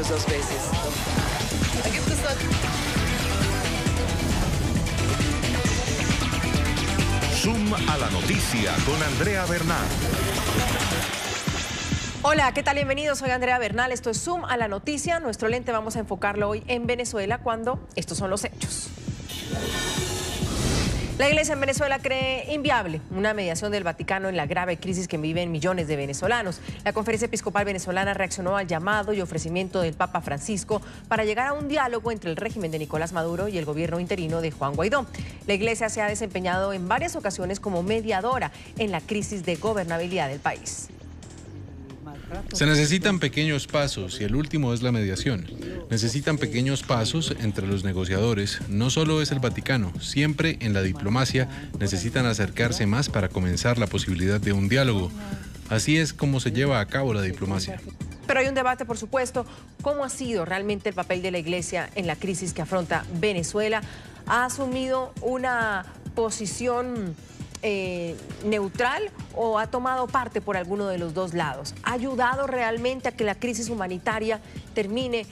años 2 veces. Aquí está. Zoom a la noticia con Andrea Bernal. Hola, ¿qué tal? Bienvenidos, soy Andrea Bernal, esto es Zoom a la noticia. Nuestro lente vamos a enfocarlo hoy en Venezuela cuando estos son los hechos. La Iglesia en Venezuela cree inviable una mediación del Vaticano en la grave crisis que viven millones de venezolanos. La Conferencia Episcopal Venezolana reaccionó al llamado y ofrecimiento del Papa Francisco para llegar a un diálogo entre el régimen de Nicolás Maduro y el gobierno interino de Juan Guaidó. La Iglesia se ha desempeñado en varias ocasiones como mediadora en la crisis de gobernabilidad del país. Se necesitan pequeños pasos y el último es la mediación. Necesitan pequeños pasos entre los negociadores. No solo es el Vaticano, siempre en la diplomacia necesitan acercarse más para comenzar la posibilidad de un diálogo. Así es como se lleva a cabo la diplomacia. Pero hay un debate, por supuesto, ¿cómo ha sido realmente el papel de la Iglesia en la crisis que afronta Venezuela? ¿Ha asumido una posición neutral o ha tomado parte por alguno de los dos lados? ¿Ha ayudado realmente a que la crisis humanitaria termine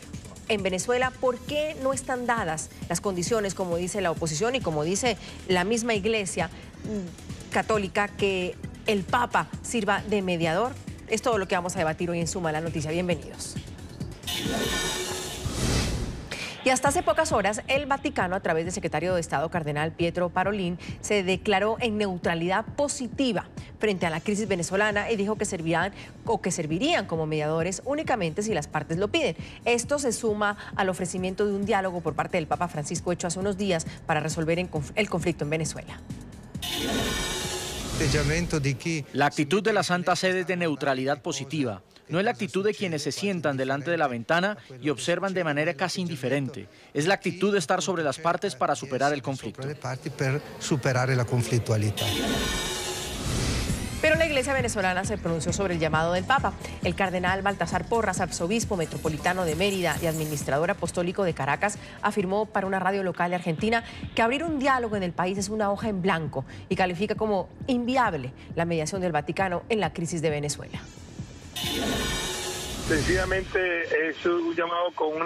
en Venezuela? ¿Por qué no están dadas las condiciones, como dice la oposición y como dice la misma Iglesia católica, que el Papa sirva de mediador? Es todo lo que vamos a debatir hoy en Zoom a la Noticia. Bienvenidos. Y hasta hace pocas horas, el Vaticano, a través del secretario de Estado cardenal Pietro Parolin, se declaró en neutralidad positiva frente a la crisis venezolana y dijo que servirían como mediadores únicamente si las partes lo piden. Esto se suma al ofrecimiento de un diálogo por parte del Papa Francisco hecho hace unos días para resolver el conflicto en Venezuela. La actitud de la Santa Sede es de neutralidad positiva. No es la actitud de quienes se sientan delante de la ventana y observan de manera casi indiferente. Es la actitud de estar sobre las partes para superar el conflicto. Pero la Iglesia venezolana se pronunció sobre el llamado del Papa. El cardenal Baltasar Porras, arzobispo metropolitano de Mérida y administrador apostólico de Caracas, afirmó para una radio local de Argentina que abrir un diálogo en el país es una hoja en blanco y califica como inviable la mediación del Vaticano en la crisis de Venezuela. Sencillamente es un llamado con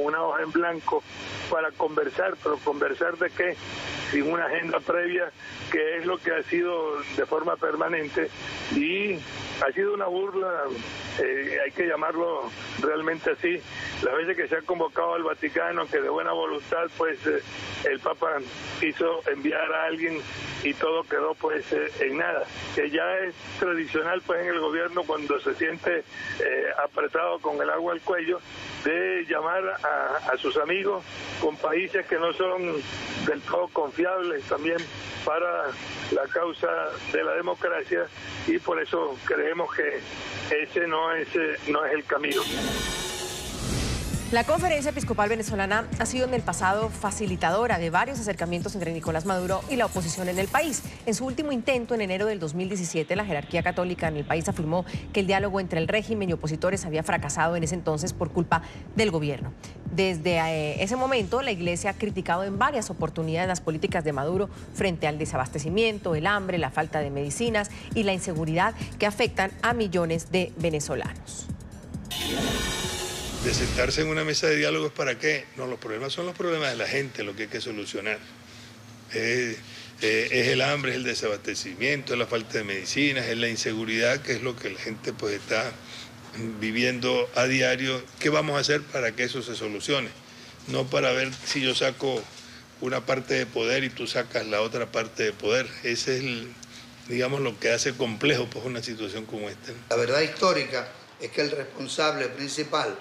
una hoja en blanco para conversar, pero ¿conversar de qué? Sin una agenda previa, que es lo que ha sido de forma permanente y ha sido una burla, hay que llamarlo realmente así. Las veces que se ha convocado al Vaticano, que de buena voluntad pues el Papa quiso enviar a alguien y todo quedó pues en nada, que ya es tradicional pues en el gobierno cuando se siente apretado con el agua al cuello, de llamar a sus amigos con países que no son del todo confiables también para la causa de la democracia, y por eso creemos que ese no es el camino. La Conferencia Episcopal Venezolana ha sido en el pasado facilitadora de varios acercamientos entre Nicolás Maduro y la oposición en el país. En su último intento, en enero del 2017, la jerarquía católica en el país afirmó que el diálogo entre el régimen y opositores había fracasado en ese entonces por culpa del gobierno. Desde ese momento, la Iglesia ha criticado en varias oportunidades las políticas de Maduro frente al desabastecimiento, el hambre, la falta de medicinas y la inseguridad que afectan a millones de venezolanos. De sentarse en una mesa de diálogo, ¿para qué? No, los problemas son los problemas de la gente, lo que hay que solucionar. Es el hambre, es el desabastecimiento, es la falta de medicinas, es la inseguridad, que es lo que la gente pues está viviendo a diario. ¿Qué vamos a hacer para que eso se solucione? No para ver si yo saco una parte de poder y tú sacas la otra parte de poder. Ese es, digamos, lo que hace complejo pues una situación como esta. La verdad histórica es que el responsable principal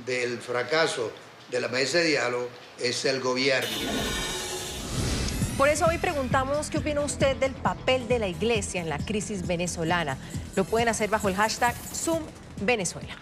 del fracaso de la mesa de diálogo es el gobierno. Por eso hoy preguntamos qué opina usted del papel de la Iglesia en la crisis venezolana. Lo pueden hacer bajo el hashtag #ZoomVenezuela.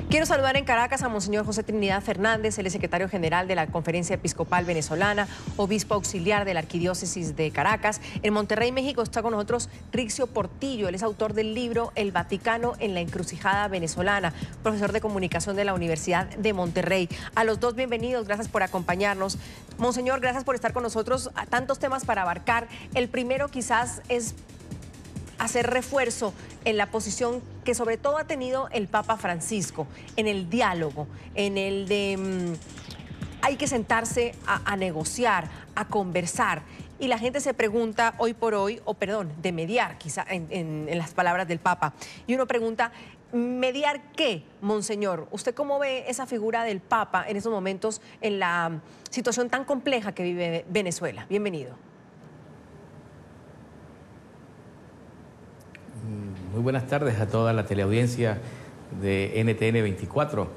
Quiero saludar en Caracas a Monseñor José Trinidad Fernández, él es secretario general de la Conferencia Episcopal Venezolana, obispo auxiliar de la Arquidiócesis de Caracas. En Monterrey, México, está con nosotros Rixio Portillo, él es autor del libro El Vaticano en la encrucijada venezolana, profesor de comunicación de la Universidad de Monterrey. A los dos, bienvenidos, gracias por acompañarnos. Monseñor, gracias por estar con nosotros, a tantos temas para abarcar. El primero quizás es hacer refuerzo en la posición que sobre todo ha tenido el Papa Francisco, en el diálogo, en el de hay que sentarse a negociar, a conversar. Y la gente se pregunta hoy por hoy, o perdón, de mediar, quizá en las palabras del Papa. Y uno pregunta, ¿mediar qué, Monseñor? ¿Usted cómo ve esa figura del Papa en estos momentos, en la situación tan compleja que vive Venezuela? Bienvenido. Muy buenas tardes a toda la teleaudiencia de NTN 24.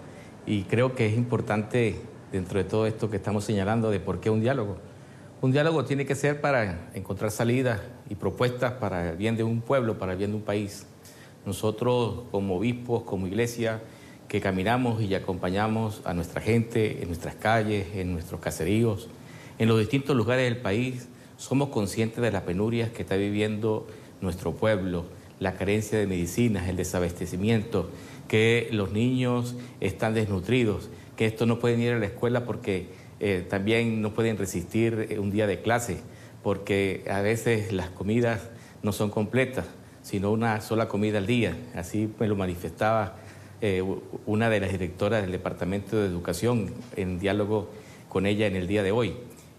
Y creo que es importante, dentro de todo esto que estamos señalando, de por qué un diálogo. Un diálogo tiene que ser para encontrar salidas y propuestas para el bien de un pueblo, para el bien de un país. Nosotros, como obispos, como iglesia, que caminamos y acompañamos a nuestra gente en nuestras calles, en nuestros caseríos, en los distintos lugares del país, somos conscientes de las penurias que está viviendo nuestro pueblo, la carencia de medicinas, el desabastecimiento, que los niños están desnutridos, que estos no pueden ir a la escuela porque también no pueden resistir un día de clase, porque a veces las comidas no son completas, sino una sola comida al día. Así me lo manifestaba una de las directoras del Departamento de Educación en diálogo con ella en el día de hoy.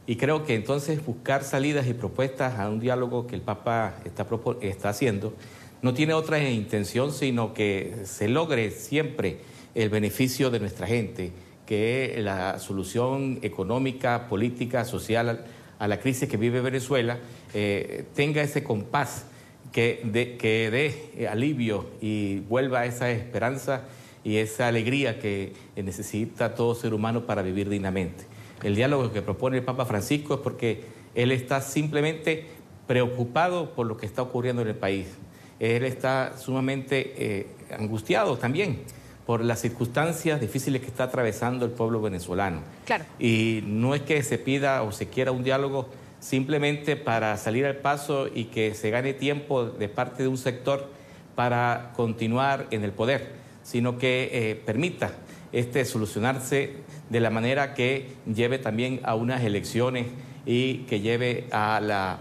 Y creo que entonces buscar salidas y propuestas a un diálogo que el Papa está haciendo no tiene otra intención sino que se logre siempre el beneficio de nuestra gente, que la solución económica, política, social a la crisis que vive Venezuela tenga ese compás que dé alivio y vuelva a esa esperanza y esa alegría que necesita todo ser humano para vivir dignamente. El diálogo que propone el Papa Francisco es porque él está simplemente preocupado por lo que está ocurriendo en el país. Él está sumamente angustiado también por las circunstancias difíciles que está atravesando el pueblo venezolano. Claro. Y no es que se pida o se quiera un diálogo simplemente para salir al paso y que se gane tiempo de parte de un sector para continuar en el poder, sino que permita solucionarse de la manera que lleve también a unas elecciones y que lleve a la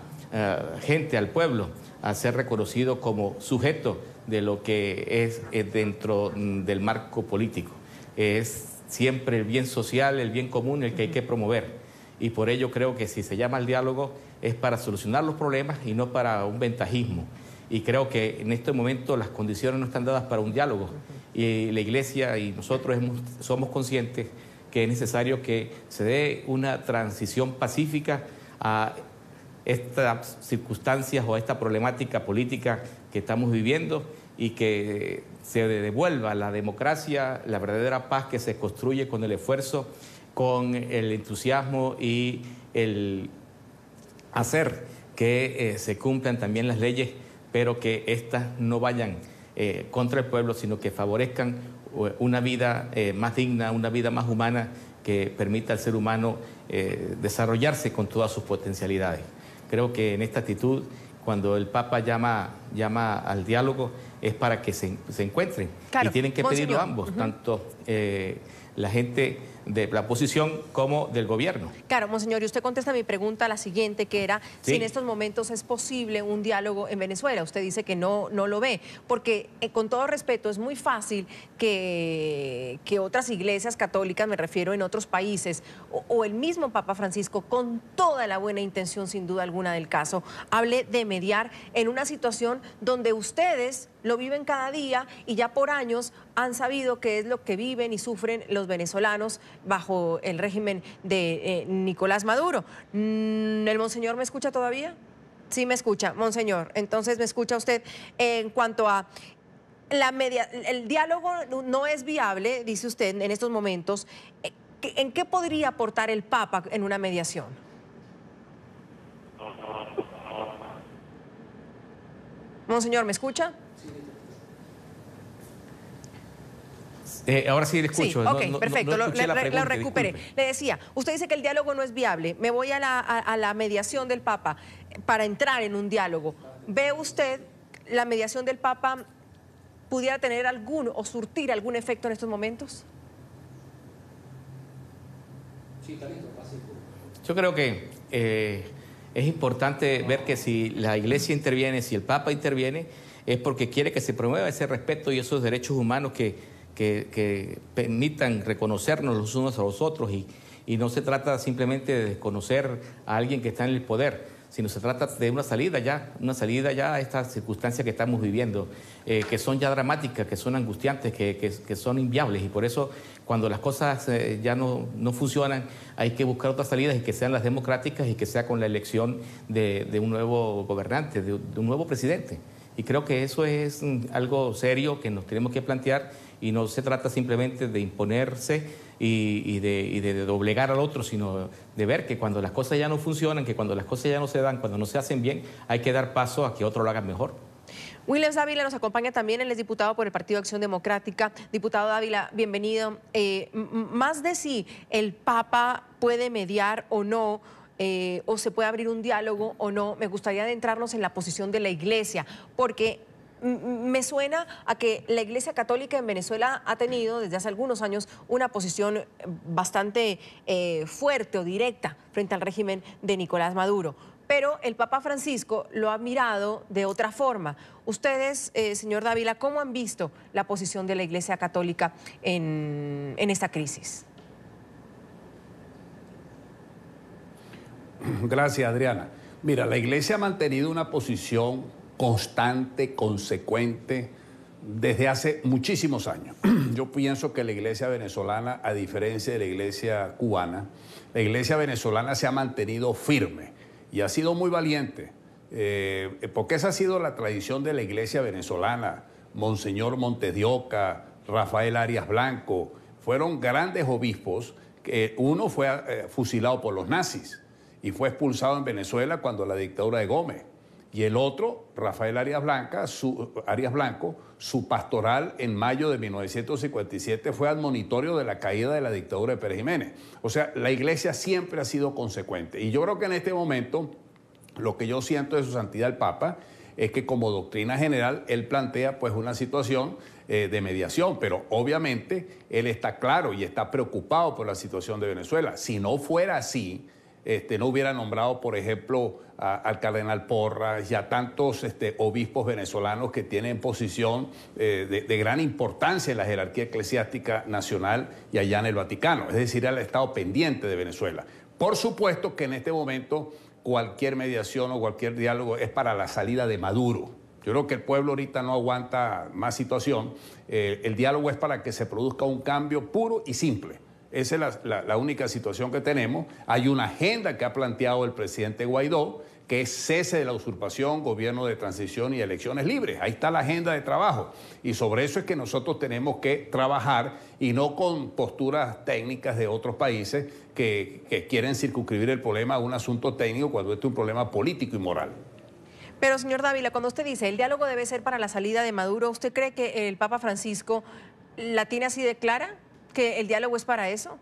gente, al pueblo, a ser reconocido como sujeto de lo que es dentro del marco político. Es siempre el bien social, el bien común el que hay que promover. Y por ello creo que si se llama al diálogo es para solucionar los problemas y no para un ventajismo. Y creo que en este momento las condiciones no están dadas para un diálogo. Y la Iglesia y nosotros somos conscientes que es necesario que se dé una transición pacífica a estas circunstancias o a esta problemática política que estamos viviendo y que se devuelva la democracia, la verdadera paz que se construye con el esfuerzo, con el entusiasmo y el hacer que se cumplan también las leyes, pero que éstas no vayan contra el pueblo, sino que favorezcan una vida más digna, una vida más humana que permita al ser humano desarrollarse con todas sus potencialidades. Creo que en esta actitud, cuando el Papa llama al diálogo, es para que se encuentren. Claro, y tienen que pedirlo ambos, tanto la gente de la oposición como del gobierno. Claro, Monseñor, y usted contesta mi pregunta, la siguiente, que era si en estos momentos es posible un diálogo en Venezuela. Usted dice que no lo ve, porque con todo respeto es muy fácil que otras iglesias católicas, me refiero en otros países, o el mismo Papa Francisco, con toda la buena intención sin duda alguna del caso, hable de mediar en una situación donde ustedes lo viven cada día y ya por años han sabido qué es lo que viven y sufren los venezolanos bajo el régimen de Nicolás Maduro. ¿El Monseñor me escucha todavía? Sí me escucha, Monseñor. Entonces, ¿me escucha usted en cuanto a el diálogo no es viable, dice usted, en estos momentos? ¿En qué podría aportar el Papa en una mediación? Monseñor, ¿me escucha? Ahora sí le escucho. Sí, ok, perfecto, lo recuperé. Le decía, usted dice que el diálogo no es viable. Me voy a la mediación del Papa para entrar en un diálogo. ¿Ve usted la mediación del Papa pudiera tener o surtir algún efecto en estos momentos? Yo creo que Es importante ver que si la Iglesia interviene, si el Papa interviene, es porque quiere que se promueva ese respeto y esos derechos humanos que permitan reconocernos los unos a los otros y no se trata simplemente de desconocer a alguien que está en el poder, sino se trata de una salida ya a estas circunstancias que estamos viviendo, que son ya dramáticas, que son angustiantes, que son inviables, y por eso cuando las cosas ya no funcionan hay que buscar otras salidas y que sean las democráticas y que sea con la elección de un nuevo gobernante, de un nuevo presidente. Y creo que eso es algo serio que nos tenemos que plantear y no se trata simplemente de imponerse y de doblegar al otro, sino de ver que cuando las cosas ya no funcionan, que cuando las cosas ya no se dan, cuando no se hacen bien, hay que dar paso a que otro lo haga mejor. Williams Dávila nos acompaña también, él es diputado por el Partido Acción Democrática. Diputado Dávila, bienvenido. Más de si el Papa puede mediar o no, o se puede abrir un diálogo o no, me gustaría adentrarnos en la posición de la Iglesia, porque me suena a que la Iglesia Católica en Venezuela ha tenido desde hace algunos años una posición bastante fuerte o directa frente al régimen de Nicolás Maduro. Pero el Papa Francisco lo ha mirado de otra forma. Ustedes, señor Dávila, ¿cómo han visto la posición de la Iglesia Católica en esta crisis? Gracias, Adriana. Mira, la Iglesia ha mantenido una posición constante, consecuente, desde hace muchísimos años. Yo pienso que la Iglesia venezolana, a diferencia de la Iglesia cubana, la Iglesia venezolana se ha mantenido firme y ha sido muy valiente, porque esa ha sido la tradición de la Iglesia venezolana. Monseñor Montes de Oca, Rafael Arias Blanco, fueron grandes obispos. Uno fue fusilado por los nazis y fue expulsado en Venezuela cuando la dictadura de Gómez. Y el otro, Rafael Arias Blanco, su pastoral en mayo de 1957 fue admonitorio de la caída de la dictadura de Pérez Jiménez. O sea, la Iglesia siempre ha sido consecuente. Y yo creo que en este momento lo que yo siento de su santidad el Papa es que como doctrina general él plantea pues una situación de mediación, pero obviamente él está claro y está preocupado por la situación de Venezuela. Si no fuera así, no hubiera nombrado, por ejemplo, al cardenal Porras y a tantos obispos venezolanos que tienen posición de gran importancia en la jerarquía eclesiástica nacional y allá en el Vaticano. Es decir, él ha estado pendiente de Venezuela. Por supuesto que en este momento cualquier mediación o cualquier diálogo es para la salida de Maduro. Yo creo que el pueblo ahorita no aguanta más situación. El diálogo es para que se produzca un cambio puro y simple. Esa es la única situación que tenemos. Hay una agenda que ha planteado el presidente Guaidó, que es cese de la usurpación, gobierno de transición y elecciones libres. Ahí está la agenda de trabajo. Y sobre eso es que nosotros tenemos que trabajar y no con posturas técnicas de otros países que quieren circunscribir el problema a un asunto técnico cuando este es un problema político y moral. Pero, señor Dávila, cuando usted dice el diálogo debe ser para la salida de Maduro, ¿usted cree que el Papa Francisco la tiene así de clara? ¿Que el diálogo es para eso?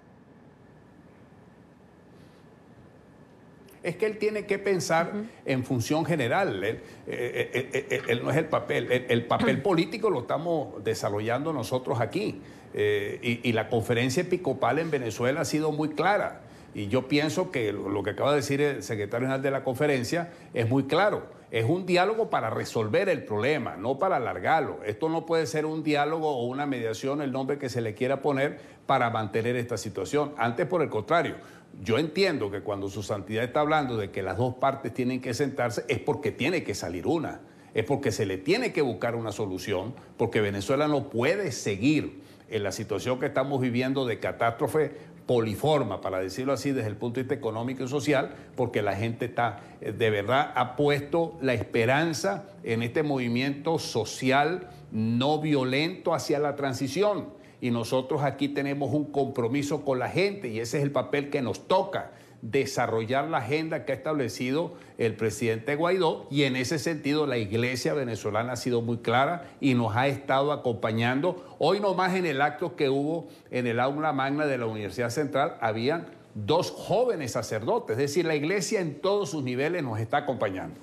Es que él tiene que pensar en función general. Él no es el papel. El papel político lo estamos desarrollando nosotros aquí. Y la conferencia episcopal en Venezuela ha sido muy clara. Y yo pienso que lo que acaba de decir el secretario general de la conferencia es muy claro. Es un diálogo para resolver el problema, no para alargarlo. Esto no puede ser un diálogo o una mediación, el nombre que se le quiera poner, para mantener esta situación. Antes, por el contrario, yo entiendo que cuando su santidad está hablando de que las dos partes tienen que sentarse, es porque tiene que salir una. Es porque se le tiene que buscar una solución, porque Venezuela no puede seguir en la situación que estamos viviendo de catástrofe poliforma, para decirlo así, desde el punto de vista económico y social, porque la gente está, de verdad, ha puesto la esperanza en este movimiento social no violento hacia la transición. Y nosotros aquí tenemos un compromiso con la gente y ese es el papel que nos toca, desarrollar la agenda que ha establecido el presidente Guaidó, y en ese sentido la Iglesia venezolana ha sido muy clara y nos ha estado acompañando. Hoy nomás en el acto que hubo en el aula magna de la Universidad Central habían 2 jóvenes sacerdotes, es decir, la Iglesia en todos sus niveles nos está acompañando.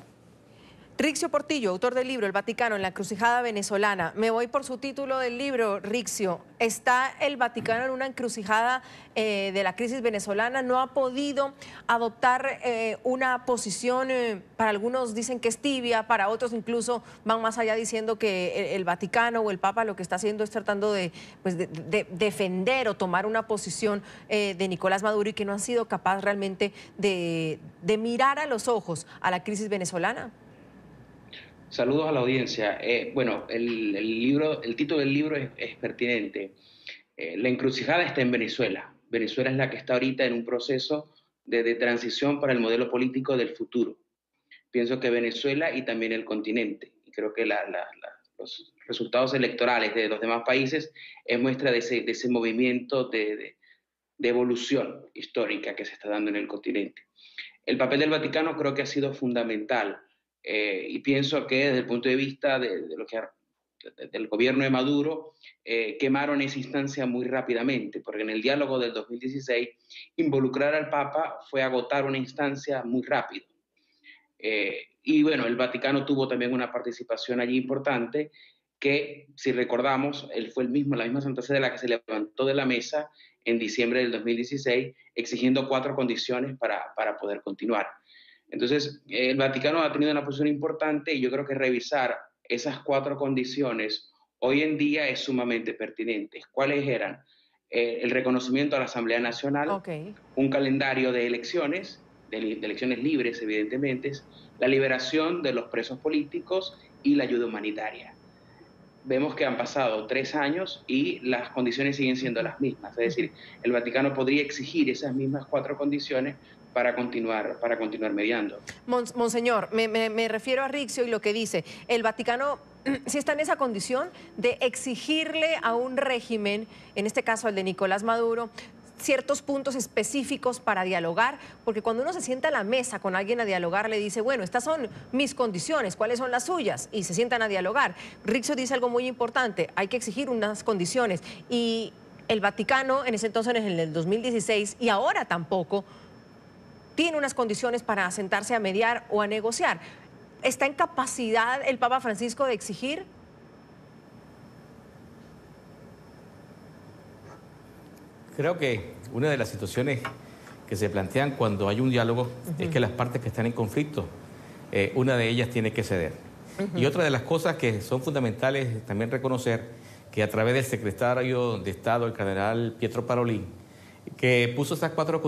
Rixio Portillo, autor del libro El Vaticano en la encrucijada venezolana. Me voy por su título del libro, Rixio. ¿Está el Vaticano en una encrucijada de la crisis venezolana? ¿No ha podido adoptar una posición, para algunos dicen que es tibia, para otros incluso van más allá diciendo que el Vaticano o el Papa lo que está haciendo es tratando de defender o tomar una posición de Nicolás Maduro y que no han sido capaz realmente de mirar a los ojos a la crisis venezolana? Saludos a la audiencia. Bueno, el título del libro es pertinente. La encrucijada está en Venezuela. Venezuela es la que está ahorita en un proceso de transición para el modelo político del futuro. Pienso que Venezuela y también el continente, y creo que los resultados electorales de los demás países es muestra de ese movimiento de evolución histórica que se está dando en el continente. El papel del Vaticano creo que ha sido fundamental. Y pienso que desde el punto de vista del gobierno de Maduro, quemaron esa instancia muy rápidamente, porque en el diálogo del 2016, involucrar al Papa fue agotar una instancia muy rápido. Y bueno, el Vaticano tuvo también una participación allí importante, que si recordamos, él fue la misma Santa Sede la que se levantó de la mesa en diciembre del 2016, exigiendo 4 condiciones para poder continuar. Entonces, el Vaticano ha tenido una posición importante y yo creo que revisar esas 4 condiciones hoy en día es sumamente pertinente. ¿Cuáles eran? El reconocimiento a la Asamblea Nacional, un calendario de elecciones libres, evidentemente, la liberación de los presos políticos y la ayuda humanitaria. Vemos que han pasado 3 años y las condiciones siguen siendo las mismas. Es decir, el Vaticano podría exigir esas mismas 4 condiciones para continuar mediando. Monseñor, me refiero a Rixio y lo que dice. El Vaticano sí está en esa condición de exigirle a un régimen, en este caso al de Nicolás Maduro, ciertos puntos específicos para dialogar, porque cuando uno se sienta a la mesa con alguien a dialogar, le dice, bueno, estas son mis condiciones, ¿cuáles son las suyas? Y se sientan a dialogar. Rixio dice algo muy importante, hay que exigir unas condiciones. Y el Vaticano, en ese entonces, en el 2016, y ahora tampoco, tiene unas condiciones para sentarse a mediar o a negociar. ¿Está en capacidad el Papa Francisco de exigir? Creo que una de las situaciones que se plantean cuando hay un diálogo es que las partes que están en conflicto, una de ellas tiene que ceder. Y otra de las cosas que son fundamentales es también reconocer que a través del secretario de Estado, el cardenal Pietro Parolin, que puso esas 4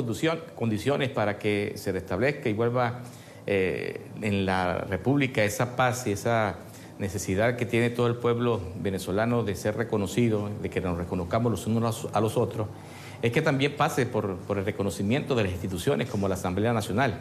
condiciones para que se restablezca y vuelva en la República esa paz y esa necesidad que tiene todo el pueblo venezolano de ser reconocido, de que nos reconozcamos los unos a los otros, es que también pase por el reconocimiento de las instituciones como la Asamblea Nacional.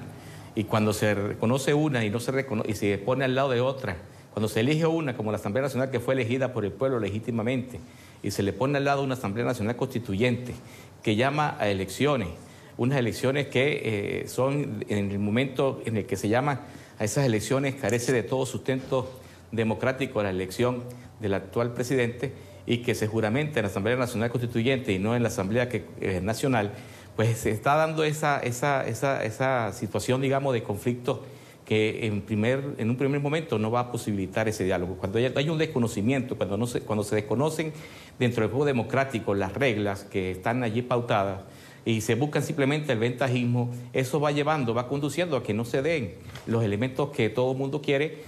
Y cuando se reconoce una y no se reconoce, y se pone al lado de otra, cuando se elige una como la Asamblea Nacional que fue elegida por el pueblo legítimamente, y se le pone al lado una Asamblea Nacional Constituyente que llama a elecciones, unas elecciones que son en el momento en el que se llama a esas elecciones, carece de todo sustento democrático la elección del actual presidente y que se juramenta en la Asamblea Nacional Constituyente y no en la Asamblea Nacional, pues se está dando esa situación, digamos, de conflicto que en un primer momento no va a posibilitar ese diálogo. Cuando hay un desconocimiento, cuando se desconocen dentro del juego democrático las reglas que están allí pautadas y se buscan simplemente el ventajismo, eso va conduciendo a que no se den los elementos que todo el mundo quiere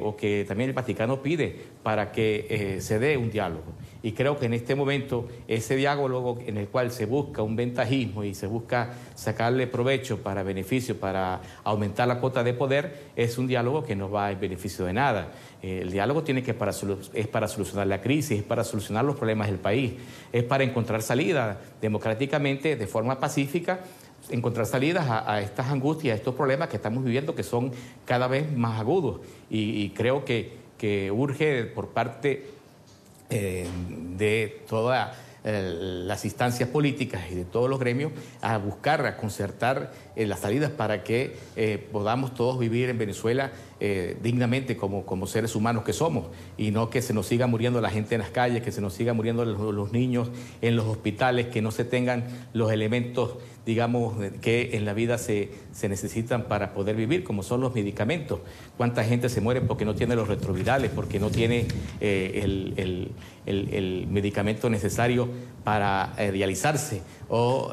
o que también el Vaticano pide para que se dé un diálogo. Y creo que en este momento ese diálogo en el cual se busca un ventajismo y se busca sacarle provecho para beneficio, para aumentar la cuota de poder, es un diálogo que no va en beneficio de nada. El diálogo es para solucionar la crisis, es para solucionar los problemas del país, es para encontrar salida democráticamente, de forma pacífica, encontrar salidas a estas angustias, a estos problemas que estamos viviendo que son cada vez más agudos. Y creo que urge por parte de todas las instancias políticas y de todos los gremios a buscar, a concertar las salidas para que podamos todos vivir en Venezuela dignamente como seres humanos que somos, y no que se nos siga muriendo la gente en las calles, que se nos siga muriendo los niños en los hospitales, que no se tengan los elementos, digamos, que en la vida se necesitan para poder vivir, como son los medicamentos. ¿Cuánta gente se muere porque no tiene los retrovirales, porque no tiene el medicamento necesario para dializarse o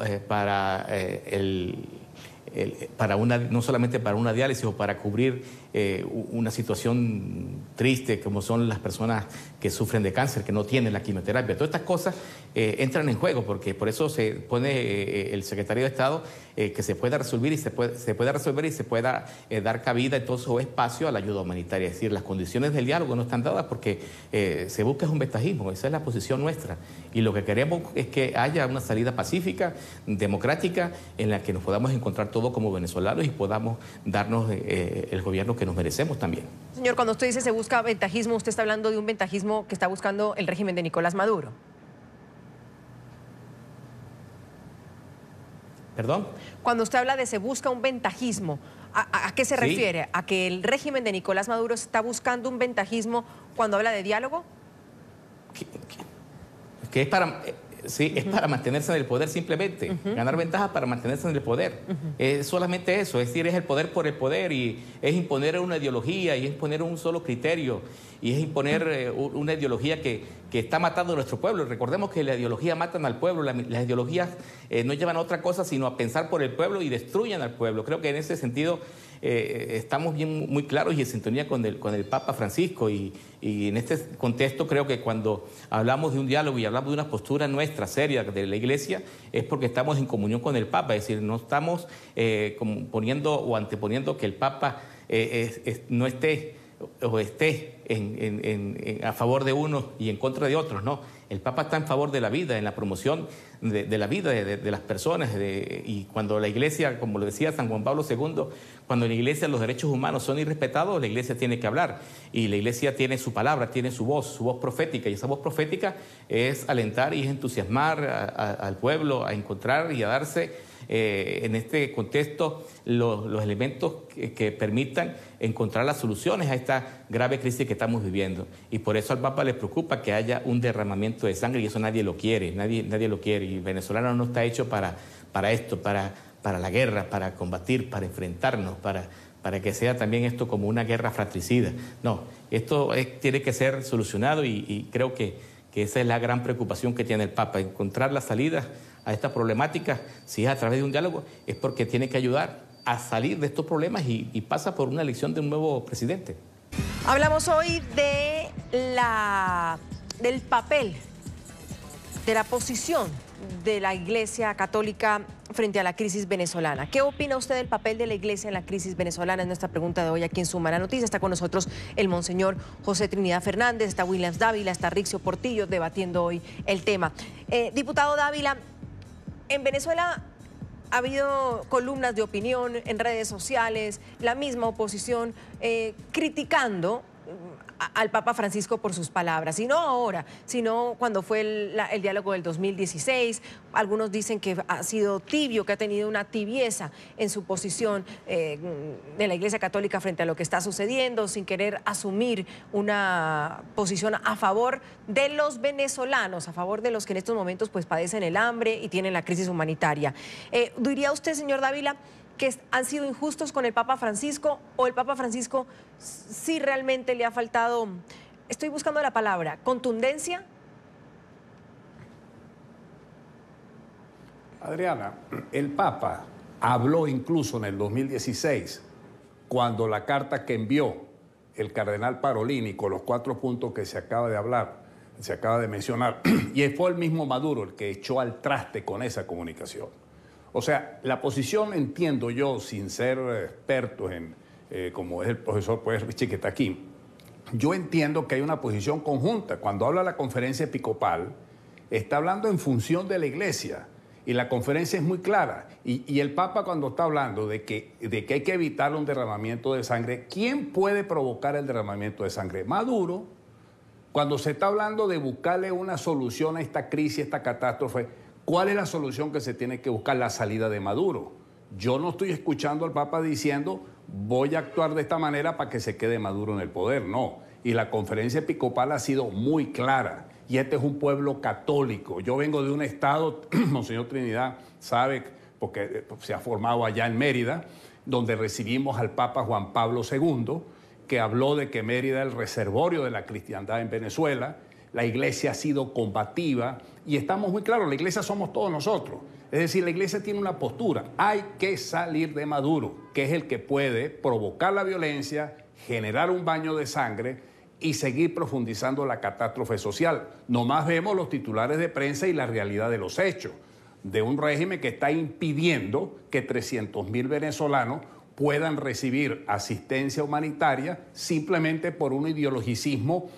no solamente para una diálisis o para cubrir una situación triste como son las personas que sufren de cáncer, que no tienen la quimioterapia? Todas estas cosas entran en juego, porque por eso se pone el secretario de Estado que se pueda resolver y se pueda dar cabida en todo su espacio a la ayuda humanitaria. Es decir, las condiciones del diálogo no están dadas porque se busca un ventajismo. Esa es la posición nuestra, y lo que queremos es que haya una salida pacífica, democrática, en la que nos podamos encontrar todos como venezolanos y podamos darnos el gobierno que nos merecemos también. Señor, cuando usted dice se busca ventajismo, usted está hablando de un ventajismo que está buscando el régimen de Nicolás Maduro. ¿Perdón? Cuando usted habla de se busca un ventajismo, ¿a qué se refiere? ¿A que el régimen de Nicolás Maduro está buscando un ventajismo cuando habla de diálogo? Que es para... Sí, es para mantenerse en el poder simplemente, ganar ventajas para mantenerse en el poder. Es solamente eso, es decir, es el poder por el poder, y es imponer una ideología, y es imponer un solo criterio, y es imponer una ideología que está matando a nuestro pueblo. Recordemos que la ideología matan al pueblo, las ideologías no llevan a otra cosa sino a pensar por el pueblo y destruyen al pueblo. Creo que en ese sentido estamos muy claros y en sintonía con el Papa Francisco, y en este contexto creo que cuando hablamos de un diálogo y hablamos de una postura nuestra seria de la Iglesia, es porque estamos en comunión con el Papa. Es decir, no estamos poniendo o anteponiendo que el Papa no esté o esté a favor de unos y en contra de otros, no. El Papa está en favor de la vida, en la promoción de la vida de las personas, y cuando la Iglesia, como lo decía San Juan Pablo II, cuando en la Iglesia los derechos humanos son irrespetados, la Iglesia tiene que hablar, y la Iglesia tiene su palabra, tiene su voz profética, y esa voz profética es alentar y es entusiasmar al pueblo a encontrar y a darse en este contexto los elementos que permitan encontrar las soluciones a esta grave crisis que estamos viviendo. Y por eso al Papa le preocupa que haya un derramamiento de sangre, y eso nadie lo quiere, nadie lo quiere. Y el venezolano no está hecho para esto, para la guerra, para combatir, para enfrentarnos, para que sea también esto como una guerra fratricida. No, esto tiene que ser solucionado, y creo que esa es la gran preocupación que tiene el Papa, encontrar la salida a esta problemática. Si es a través de un diálogo, es porque tiene que ayudar a salir de estos problemas, y pasa por una elección de un nuevo presidente. Hablamos hoy del papel, de la posición de la Iglesia Católica frente a la crisis venezolana. ¿Qué opina usted del papel de la Iglesia en la crisis venezolana? Es nuestra pregunta de hoy aquí en Suma la Noticia. Está con nosotros el monseñor José Trinidad Fernández, está Williams Dávila, está Rixio Portillo debatiendo hoy el tema. Diputado Dávila, en Venezuela ha habido columnas de opinión en redes sociales, la misma oposición criticando al Papa Francisco por sus palabras, y no ahora, sino cuando fue el diálogo del 2016. Algunos dicen que ha sido tibio, que ha tenido una tibieza en su posición de la Iglesia Católica frente a lo que está sucediendo, sin querer asumir una posición a favor de los venezolanos, a favor de los que en estos momentos pues padecen el hambre y tienen la crisis humanitaria. ¿Diría usted, señor Dávila, que han sido injustos con el Papa Francisco, o el Papa Francisco sí realmente le ha faltado, estoy buscando la palabra, contundencia? Adriana, el Papa habló incluso en el 2016, cuando la carta que envió el cardenal Parolini con los 4 puntos que se acaba de hablar, se acaba de mencionar, y fue el mismo Maduro el que echó al traste con esa comunicación. O sea, la posición, entiendo yo, sin ser experto como es el profesor Richie que está aquí, yo entiendo que hay una posición conjunta. Cuando habla la conferencia episcopal, está hablando en función de la Iglesia, y la conferencia es muy clara. Y el Papa, cuando está hablando de que hay que evitar un derramamiento de sangre, ¿quién puede provocar el derramamiento de sangre? Maduro. Cuando se está hablando de buscarle una solución a esta crisis, a esta catástrofe, ¿cuál es la solución que se tiene que buscar? La salida de Maduro. Yo no estoy escuchando al Papa diciendo voy a actuar de esta manera para que se quede Maduro en el poder. No. Y la conferencia episcopal ha sido muy clara. Y este es un pueblo católico. Yo vengo de un estado, Monseñor Trinidad sabe, porque se ha formado allá en Mérida, donde recibimos al Papa Juan Pablo II, que habló de que Mérida es el reservorio de la cristiandad en Venezuela. La iglesia ha sido combativa y estamos muy claros, la iglesia somos todos nosotros. Es decir, la iglesia tiene una postura. Hay que salir de Maduro, que es el que puede provocar la violencia, generar un baño de sangre y seguir profundizando la catástrofe social. Nomás vemos los titulares de prensa y la realidad de los hechos, de un régimen que está impidiendo que 300.000 venezolanos puedan recibir asistencia humanitaria simplemente por un ideologicismo,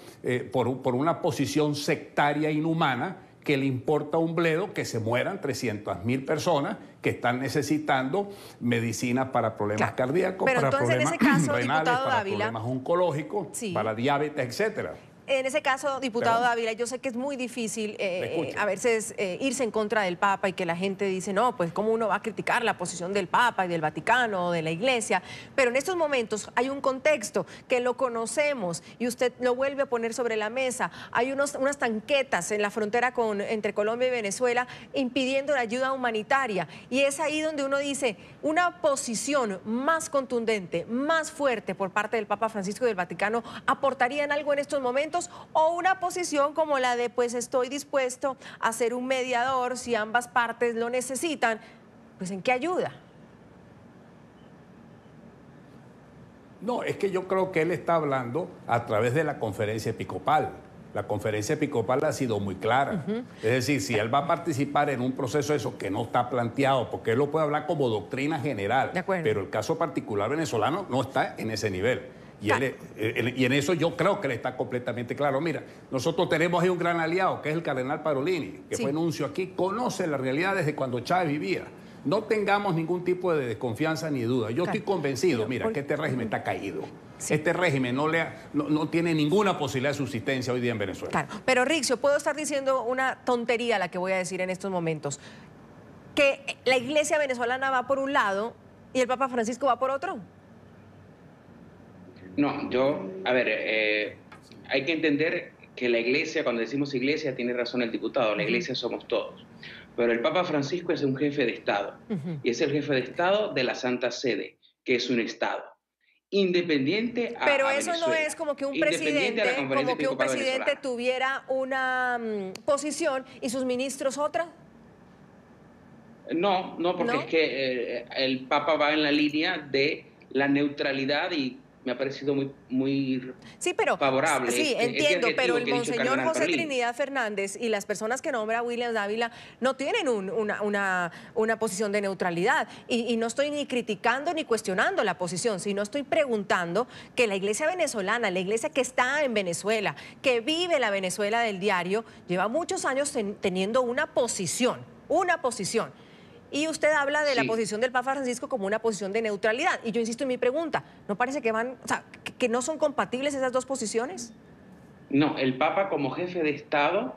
por una posición sectaria inhumana que le importa un bledo que se mueran 300.000 personas que están necesitando medicinas para problemas cardíacos, pero para entonces, problemas en ese caso, renales, diputado para Dávila, problemas oncológicos, sí, para diabetes, etcétera. En ese caso, diputado Dávila, yo sé que es muy difícil a veces irse en contra del Papa y que la gente dice, no, pues cómo uno va a criticar la posición del Papa y del Vaticano o de la Iglesia, pero en estos momentos hay un contexto que lo conocemos y usted lo vuelve a poner sobre la mesa. Hay unas tanquetas en la frontera entre Colombia y Venezuela impidiendo la ayuda humanitaria y es ahí donde uno dice, una posición más contundente, más fuerte por parte del Papa Francisco y del Vaticano, ¿aportarían algo en estos momentos? O una posición como la de pues estoy dispuesto a ser un mediador si ambas partes lo necesitan, pues ¿en qué ayuda? No, es que yo creo que él está hablando a través de la conferencia episcopal. La conferencia episcopal ha sido muy clara. Es decir, si él va a participar en un proceso de eso que no está planteado, porque él lo puede hablar como doctrina general, pero el caso particular venezolano no está en ese nivel. Y en eso yo creo que él está completamente claro. Mira, nosotros tenemos ahí un gran aliado, que es el cardenal Parolini, que fue nuncio aquí, conoce la realidad desde cuando Chávez vivía. No tengamos ningún tipo de desconfianza ni duda. Yo estoy convencido, mira, que este régimen está caído. Este régimen no tiene ninguna posibilidad de subsistencia hoy día en Venezuela. Claro, pero Rixio, puedo estar diciendo una tontería la que voy a decir en estos momentos. Que la iglesia venezolana va por un lado y el Papa Francisco va por otro. No, hay que entender que la iglesia, cuando decimos iglesia, tiene razón el diputado, la iglesia somos todos. Pero el Papa Francisco es un jefe de Estado, y es el jefe de Estado de la Santa Sede, que es un Estado independiente a Pero eso Venezuela, no es como que un presidente tuviera una posición y sus ministros otra. No, porque es que el Papa va en la línea de la neutralidad y me ha parecido muy favorable. Sí, entiendo, pero el monseñor José Trinidad Fernández y las personas que nombra William Dávila no tienen una posición de neutralidad. Y no estoy ni criticando ni cuestionando la posición, sino estoy preguntando que la iglesia venezolana, la iglesia que está en Venezuela, que vive la Venezuela del diario, lleva muchos años teniendo una posición. Y usted habla de la posición del Papa Francisco como una posición de neutralidad. Y yo insisto en mi pregunta, ¿no parece que que no son compatibles esas dos posiciones? No, el Papa como jefe de Estado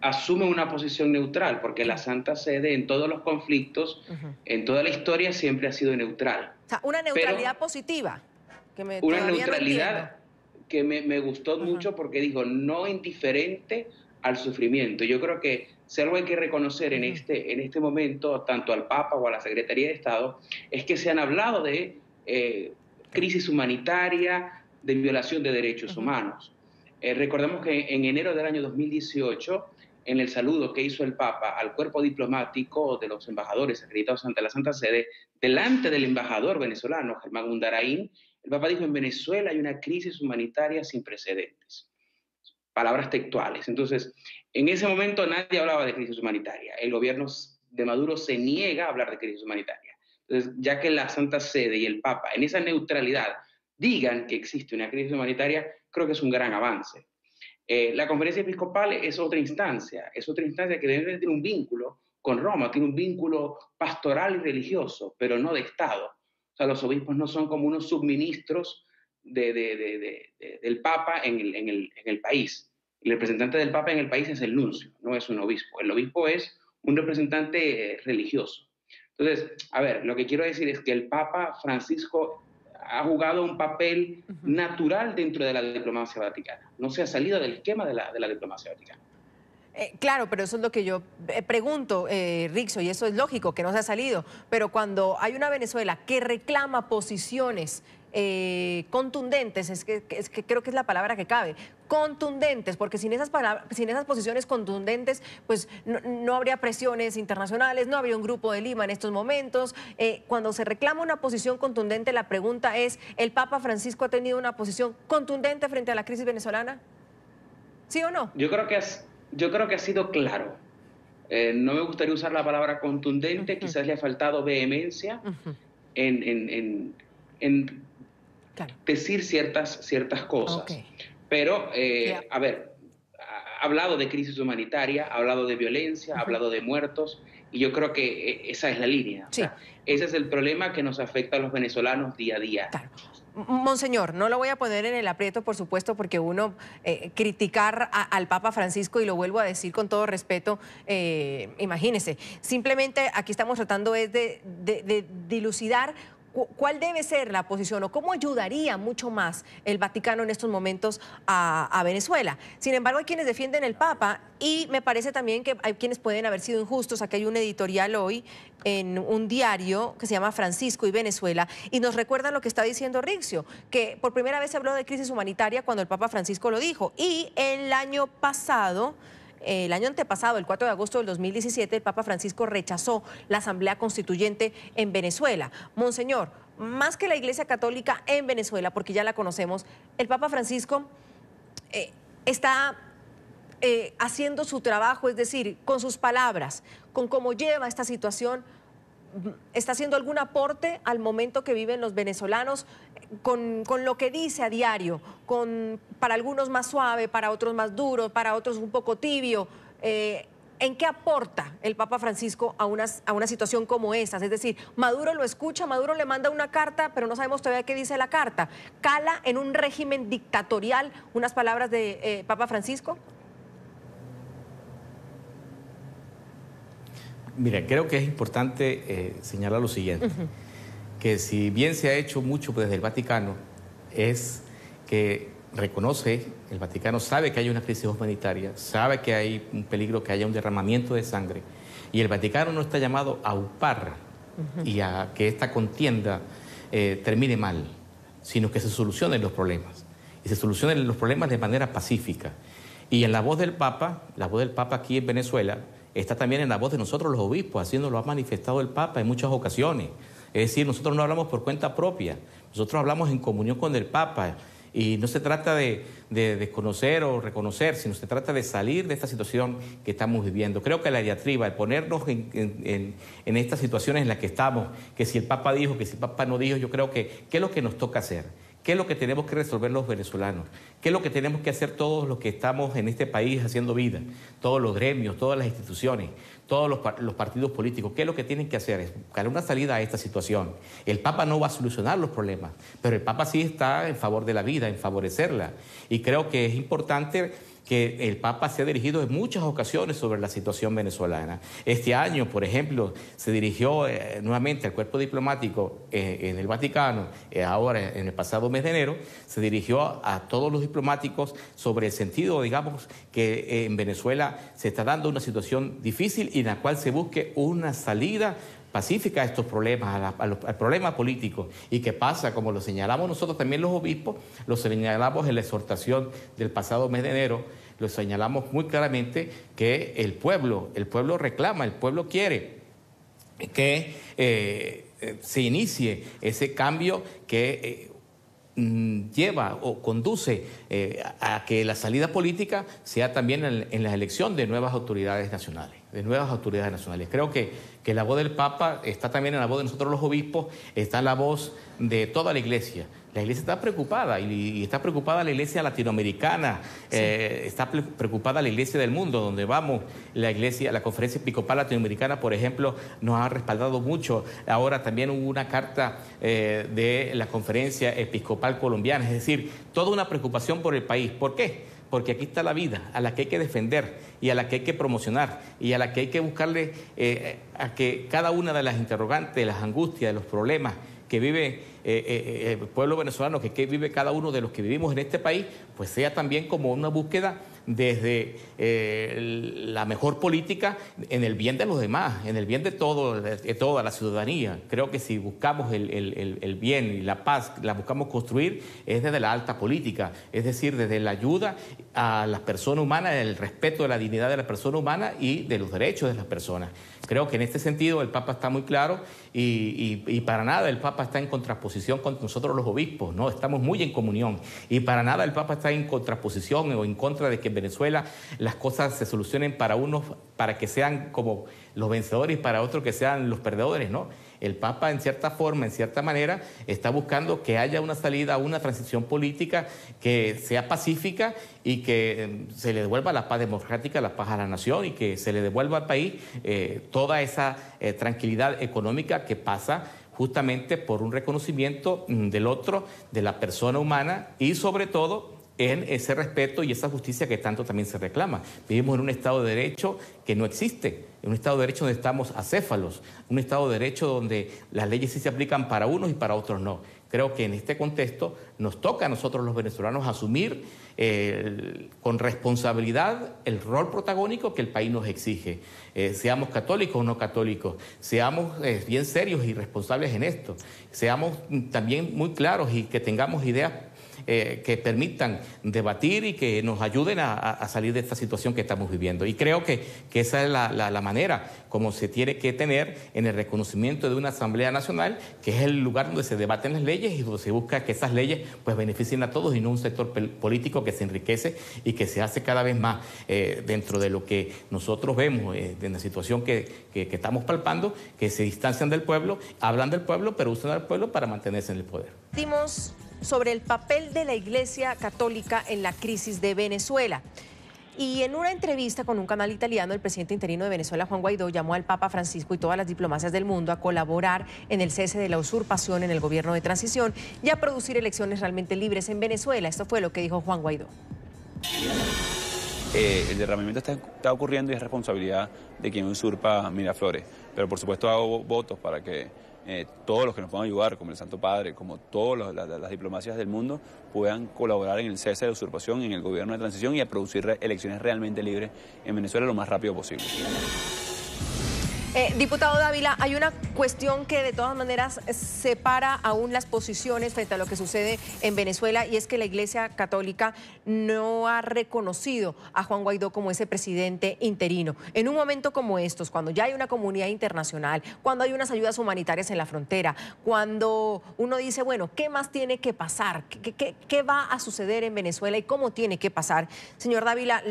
asume una posición neutral, porque la Santa Sede en todos los conflictos, en toda la historia, siempre ha sido neutral. O sea, una neutralidad positiva. Una neutralidad que me gustó mucho porque dijo, no indiferente al sufrimiento. Yo creo que si algo hay que reconocer en este momento, tanto al Papa o a la Secretaría de Estado, es que se han hablado de crisis humanitaria, de violación de derechos humanos. Recordemos que en enero del año 2018, en el saludo que hizo el Papa al cuerpo diplomático de los embajadores acreditados ante la Santa Sede, delante del embajador venezolano, Germán Undaraín, el Papa dijo, en Venezuela hay una crisis humanitaria sin precedentes. Palabras textuales. Entonces, en ese momento nadie hablaba de crisis humanitaria. El gobierno de Maduro se niega a hablar de crisis humanitaria. Entonces, ya que la Santa Sede y el Papa en esa neutralidad digan que existe una crisis humanitaria, creo que es un gran avance. La conferencia episcopal es otra instancia que debe tener un vínculo con Roma, tiene un vínculo pastoral y religioso, pero no de Estado. O sea, los obispos no son como unos subministros del Papa en el país. El representante del Papa en el país es el nuncio, no es un obispo. El obispo es un representante religioso. Entonces, lo que quiero decir es que el Papa Francisco ha jugado un papel natural dentro de la diplomacia vaticana. No se ha salido del esquema de la diplomacia vaticana. Claro, pero eso es lo que yo pregunto, Rixo, y eso es lógico, que no se ha salido. Pero cuando hay una Venezuela que reclama posiciones contundentes, es que creo que es la palabra que cabe, contundentes, porque sin esas posiciones contundentes, pues no habría presiones internacionales, no habría un grupo de Lima en estos momentos. Cuando se reclama una posición contundente, la pregunta es, ¿el Papa Francisco ha tenido una posición contundente frente a la crisis venezolana? ¿Sí o no? Yo creo que ha sido claro. No me gustaría usar la palabra contundente, quizás le ha faltado vehemencia en claro, decir ciertas cosas. Okay. Pero, a ver, ha hablado de crisis humanitaria, ha hablado de violencia, ha hablado de muertos, y yo creo que esa es la línea. Sí. O sea, ese es el problema que nos afecta a los venezolanos día a día. Claro. Monseñor, no lo voy a poner en el aprieto, por supuesto, porque uno criticar al Papa Francisco, y lo vuelvo a decir con todo respeto, imagínese, simplemente aquí estamos tratando es de dilucidar cuál debe ser la posición o cómo ayudaría mucho más el Vaticano en estos momentos a Venezuela. Sin embargo, hay quienes defienden el Papa, y me parece también que hay quienes pueden haber sido injustos. Aquí hay un editorial hoy en un diario que se llama Francisco y Venezuela, y nos recuerdan lo que está diciendo Rixio, que por primera vez se habló de crisis humanitaria cuando el Papa Francisco lo dijo, y el año antepasado, el 4 de agosto del 2017, el Papa Francisco rechazó la Asamblea Constituyente en Venezuela. Monseñor, más que la Iglesia Católica en Venezuela, porque ya la conocemos, el Papa Francisco está haciendo su trabajo, es decir, con sus palabras, con cómo lleva esta situación, ¿está haciendo algún aporte al momento que viven los venezolanos con lo que dice a diario, para algunos más suave, para otros más duro, para otros un poco tibio? ¿En qué aporta el Papa Francisco a una situación como esta? Es decir, Maduro lo escucha, Maduro le manda una carta, pero no sabemos todavía qué dice la carta. ¿Cala en un régimen dictatorial unas palabras de Papa Francisco? Mira, creo que es importante señalar lo siguiente, que si bien se ha hecho mucho desde el Vaticano, es que el Vaticano sabe que hay una crisis humanitaria, sabe que hay un peligro, que haya un derramamiento de sangre, y el Vaticano no está llamado a upar y a que esta contienda termine mal, sino que se solucionen los problemas, y se solucionen los problemas de manera pacífica. Y en la voz del Papa aquí en Venezuela, está también en la voz de nosotros los obispos, haciendo lo ha manifestado el Papa en muchas ocasiones. Es decir, nosotros no hablamos por cuenta propia, nosotros hablamos en comunión con el Papa, y no se trata de desconocer o reconocer, sino se trata de salir de esta situación que estamos viviendo. Creo que la diatriba, el ponernos en estas situaciones en las que estamos, que si el Papa dijo, que si el Papa no dijo, yo creo que ¿qué es lo que nos toca hacer? ¿Qué es lo que tenemos que resolver los venezolanos? ¿Qué es lo que tenemos que hacer todos los que estamos en este país haciendo vida? Todos los gremios, todas las instituciones, todos los partidos políticos. ¿Qué es lo que tienen que hacer? Es buscar una salida a esta situación. El Papa no va a solucionar los problemas, pero el Papa sí está en favor de la vida, en favorecerla. Y creo que es importante que el Papa se ha dirigido en muchas ocasiones sobre la situación venezolana. Este año, por ejemplo, se dirigió nuevamente al cuerpo diplomático en el Vaticano, ahora en el pasado mes de enero, se dirigió a todos los diplomáticos sobre el sentido, digamos, que en Venezuela se está dando una situación difícil y en la cual se busque una salida pacífica a estos problemas, al problema político, y que pasa, como lo señalamos nosotros también los obispos, lo señalamos en la exhortación del pasado mes de enero, lo señalamos muy claramente que el pueblo reclama, el pueblo quiere que se inicie ese cambio que lleva o conduce a que la salida política sea también en la elección de nuevas autoridades nacionales. Creo que la voz del Papa está también en la voz de nosotros los obispos, está en la voz de toda la Iglesia. La Iglesia está preocupada y está preocupada la Iglesia latinoamericana, sí. Está preocupada la Iglesia del mundo, donde vamos, la Conferencia Episcopal Latinoamericana, por ejemplo, nos ha respaldado mucho. Ahora también hubo una carta de la Conferencia Episcopal Colombiana, es decir, toda una preocupación por el país. ¿Por qué? Porque aquí está la vida, a la que hay que defender y a la que hay que promocionar y a la que hay que buscarle a que cada una de las interrogantes, de las angustias, de los problemas que vive el pueblo venezolano, que vive cada uno de los que vivimos en este país, pues sea también como una búsqueda desde la mejor política en el bien de los demás, en el bien de toda la ciudadanía. Creo que si buscamos el bien y la paz, la buscamos construir, es desde la alta política, es decir, desde la ayuda a las personas humanas, el respeto de la dignidad de la persona humana y de los derechos de las personas. Creo que en este sentido el Papa está muy claro y para nada el Papa está en contraposición con nosotros los obispos, ¿no? Estamos muy en comunión y para nada el Papa está en contraposición o en contra de que en Venezuela las cosas se solucionen para unos, para que sean como los vencedores y para otros que sean los perdedores, ¿no? El Papa, en cierta forma, en cierta manera, está buscando que haya una salida, una transición política que sea pacífica y que se le devuelva la paz democrática, la paz a la nación y que se le devuelva al país toda esa tranquilidad económica que pasa justamente por un reconocimiento del otro, de la persona humana y sobre todo en ese respeto y esa justicia que tanto también se reclama. Vivimos en un Estado de Derecho que no existe, en un Estado de Derecho donde estamos acéfalos, un Estado de Derecho donde las leyes sí se aplican para unos y para otros no. Creo que en este contexto nos toca a nosotros los venezolanos asumir con responsabilidad el rol protagónico que el país nos exige. Seamos católicos o no católicos, seamos bien serios y responsables en esto, seamos también muy claros y que tengamos ideas que permitan debatir y que nos ayuden a salir de esta situación que estamos viviendo. Y creo que esa es la manera como se tiene que tener en el reconocimiento de una Asamblea Nacional, que es el lugar donde se debaten las leyes y donde se busca que esas leyes pues beneficien a todos y no un sector político que se enriquece y que se hace cada vez más dentro de lo que nosotros vemos, en la situación que estamos palpando, que se distancian del pueblo, hablan del pueblo, pero usan al pueblo para mantenerse en el poder. Dimos sobre el papel de la Iglesia Católica en la crisis de Venezuela. Y en una entrevista con un canal italiano, el presidente interino de Venezuela, Juan Guaidó, llamó al Papa Francisco y todas las diplomacias del mundo a colaborar en el cese de la usurpación en el gobierno de transición y a producir elecciones realmente libres en Venezuela. Esto fue lo que dijo Juan Guaidó. El derramamiento está ocurriendo y es responsabilidad de quien usurpa Miraflores. Pero por supuesto hago votos para que todos los que nos puedan ayudar, como el Santo Padre, como todas las diplomacias del mundo, puedan colaborar en el cese de la usurpación, en el gobierno de transición y a producir elecciones realmente libres en Venezuela lo más rápido posible. Diputado Dávila, hay una cuestión que de todas maneras separa aún las posiciones frente a lo que sucede en Venezuela y es que la Iglesia Católica no ha reconocido a Juan Guaidó como ese presidente interino. En un momento como estos, cuando ya hay una comunidad internacional, cuando hay unas ayudas humanitarias en la frontera, cuando uno dice, bueno, ¿qué más tiene que pasar? ¿Qué va a suceder en Venezuela y cómo tiene que pasar? Señor Dávila,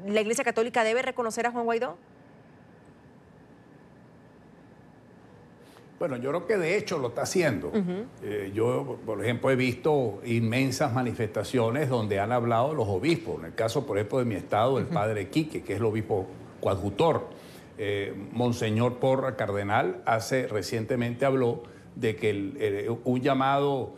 ¿la Iglesia Católica debe reconocer a Juan Guaidó? Bueno, yo creo que de hecho lo está haciendo. Yo, por ejemplo, he visto inmensas manifestaciones donde han hablado los obispos. En el caso, por ejemplo, de mi estado, el padre Quique, que es el obispo coadjutor. Monseñor Porra, cardenal, recientemente habló de que un llamado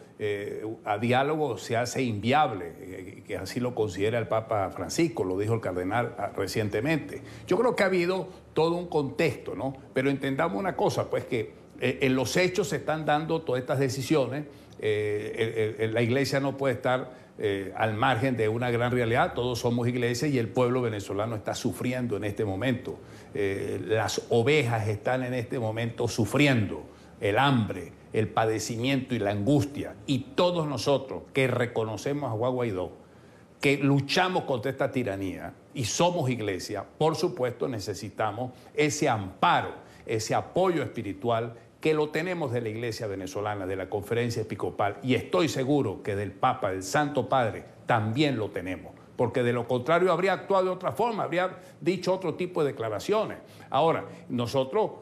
a diálogo se hace inviable, que así lo considera el Papa Francisco, lo dijo el cardenal recientemente. Yo creo que ha habido todo un contexto, ¿no? Pero entendamos una cosa, pues que en los hechos se están dando todas estas decisiones. La iglesia no puede estar al margen de una gran realidad. Todos somos iglesia y el pueblo venezolano está sufriendo en este momento. Las ovejas están en este momento sufriendo el hambre, el padecimiento y la angustia. Y todos nosotros que reconocemos a Juan Guaidó, que luchamos contra esta tiranía y somos iglesia, por supuesto necesitamos ese amparo, ese apoyo espiritual que lo tenemos de la Iglesia venezolana, de la Conferencia Episcopal, y estoy seguro que del Papa, del Santo Padre, también lo tenemos, porque de lo contrario habría actuado de otra forma, habría dicho otro tipo de declaraciones. Ahora, nosotros,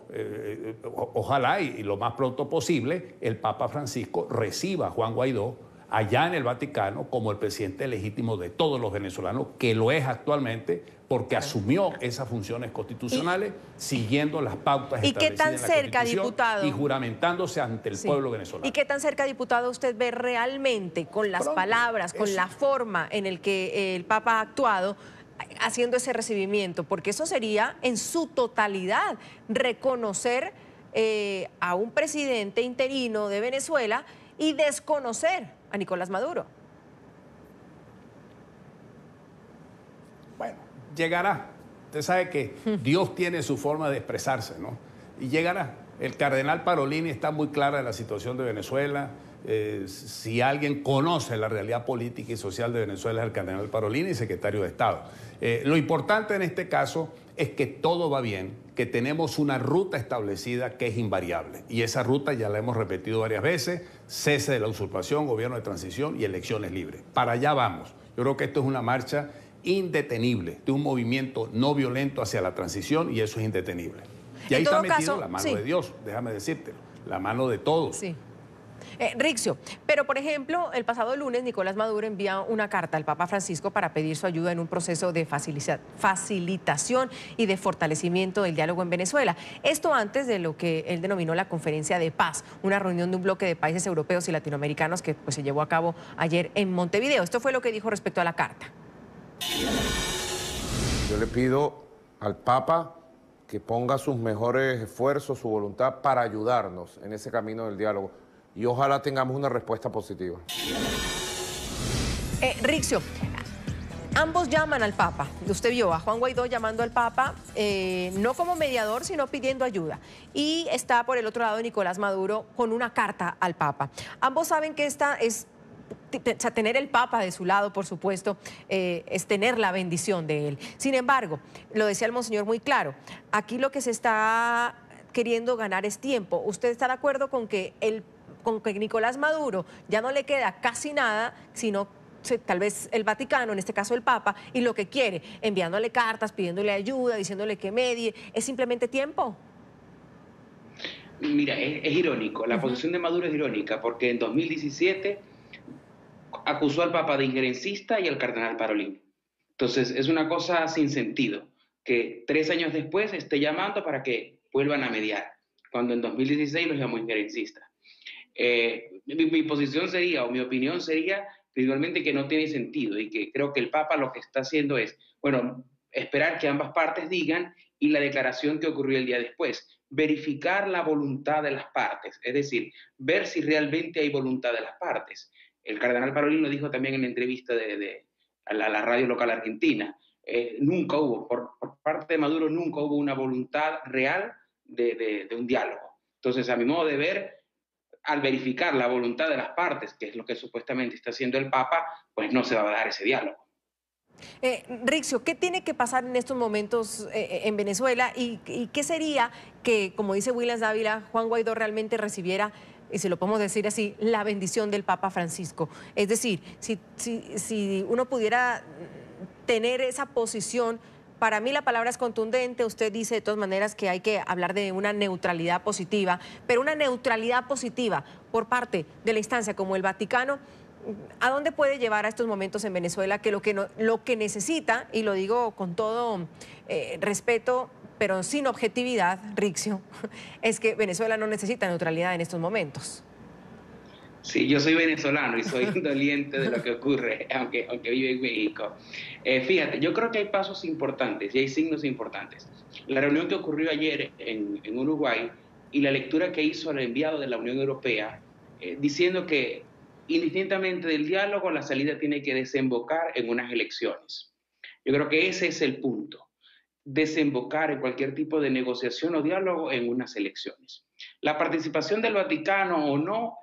ojalá y lo más pronto posible, el Papa Francisco reciba a Juan Guaidó allá en el Vaticano como el presidente legítimo de todos los venezolanos, que lo es actualmente porque asumió esas funciones constitucionales siguiendo las pautas establecidas en la Constitución, diputado, y juramentándose ante el pueblo venezolano. ¿Y qué tan cerca, diputado, usted ve realmente con las palabras, con la forma en el que el Papa ha actuado, haciendo ese recibimiento? Porque eso sería en su totalidad reconocer a un presidente interino de Venezuela y desconocer a Nicolás Maduro? Bueno, llegará. Usted sabe que Dios tiene su forma de expresarse, ¿no? Y llegará. El cardenal Parolini está muy clara de la situación de Venezuela. Si alguien conoce la realidad política y social de Venezuela es el cardenal Parolini, secretario de Estado. Lo importante en este caso es que todo va bien, que tenemos una ruta establecida que es invariable. Y esa ruta ya la hemos repetido varias veces: cese de la usurpación, gobierno de transición y elecciones libres. Para allá vamos. Yo creo que esto es una marcha indetenible, de un movimiento no violento hacia la transición, y eso es indetenible. Y ahí está metido la mano de Dios, déjame decírtelo, la mano de todos. Sí. Rixio, pero por ejemplo, el pasado lunes Nicolás Maduro envía una carta al Papa Francisco para pedir su ayuda en un proceso de facilitación y de fortalecimiento del diálogo en Venezuela. Esto antes de lo que él denominó la Conferencia de Paz, una reunión de un bloque de países europeos y latinoamericanos que pues, se llevó a cabo ayer en Montevideo. Esto fue lo que dijo respecto a la carta. Yo le pido al Papa que ponga sus mejores esfuerzos, su voluntad para ayudarnos en ese camino del diálogo, y ojalá tengamos una respuesta positiva. Rixio, ambos llaman al Papa. Usted vio a Juan Guaidó llamando al Papa, no como mediador, sino pidiendo ayuda. Y está por el otro lado Nicolás Maduro con una carta al Papa. Ambos saben que esta es... O sea, tener el Papa de su lado, por supuesto, es tener la bendición de él. Sin embargo, lo decía el monseñor muy claro, aquí lo que se está queriendo ganar es tiempo. ¿Usted está de acuerdo con que Nicolás Maduro ya no le queda casi nada, sino tal vez el Vaticano, en este caso el Papa, y lo que quiere, enviándole cartas, pidiéndole ayuda, diciéndole que medie, es simplemente tiempo? Mira, es irónico, la posición de Maduro es irónica, porque en 2017... acusó al Papa de injerencista y al cardenal Parolini. Entonces, es una cosa sin sentido que 3 años después esté llamando para que vuelvan a mediar, cuando en 2016 los llamó injerencista. Mi posición sería, o mi opinión sería, principalmente que no tiene sentido, y que creo que el Papa lo que está haciendo es, bueno, esperar que ambas partes digan, y la declaración que ocurrió el día después, verificar la voluntad de las partes, es decir, ver si realmente hay voluntad de las partes. El cardenal Parolin lo dijo también en la entrevista a la radio local argentina. Nunca hubo, por parte de Maduro, nunca hubo una voluntad real de un diálogo. Entonces, a mi modo de ver, al verificar la voluntad de las partes, que es lo que supuestamente está haciendo el Papa, pues no se va a dar ese diálogo. Rixio, ¿qué tiene que pasar en estos momentos en Venezuela? ¿Y qué sería que, como dice Williams Dávila, Juan Guaidó realmente recibiera, y si lo podemos decir así, la bendición del Papa Francisco? Es decir, si uno pudiera tener esa posición, para mí la palabra es contundente. Usted dice de todas maneras que hay que hablar de una neutralidad positiva, pero una neutralidad positiva por parte de la instancia como el Vaticano, ¿a dónde puede llevar a estos momentos en Venezuela? Que lo que necesita, y lo digo con todo respeto, pero sin objetividad, Rixio, es que Venezuela no necesita neutralidad en estos momentos. Sí, yo soy venezolano y soy doliente de lo que ocurre, aunque vive en México. Fíjate, yo creo que hay pasos importantes y hay signos importantes. La reunión que ocurrió ayer en Uruguay y la lectura que hizo el enviado de la Unión Europea, diciendo que indistintamente del diálogo, la salida tiene que desembocar en unas elecciones. Yo creo que ese es el punto. Desembocar en cualquier tipo de negociación o diálogo en unas elecciones. La participación del Vaticano o no,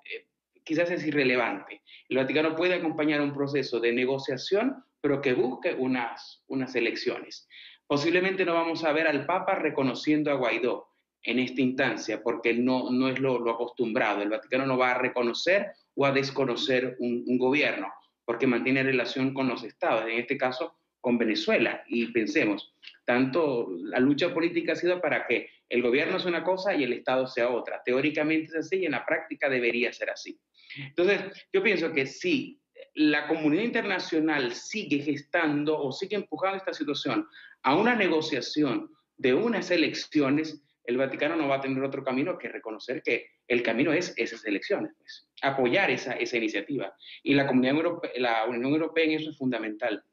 quizás es irrelevante. El Vaticano puede acompañar un proceso de negociación, pero que busque unas elecciones. Posiblemente no vamos a ver al Papa reconociendo a Guaidó en esta instancia, porque no es lo acostumbrado. El Vaticano no va a reconocer o a desconocer un gobierno, porque mantiene relación con los estados, en este caso con Venezuela. Y pensemos, tanto la lucha política ha sido para que el gobierno sea una cosa y el Estado sea otra. Teóricamente es así y en la práctica debería ser así. Entonces, yo pienso que si la comunidad internacional sigue gestando o sigue empujando esta situación a una negociación de unas elecciones, el Vaticano no va a tener otro camino que reconocer que el camino es esas elecciones, pues, apoyar esa iniciativa. Y la Unión Europea en eso es fundamental.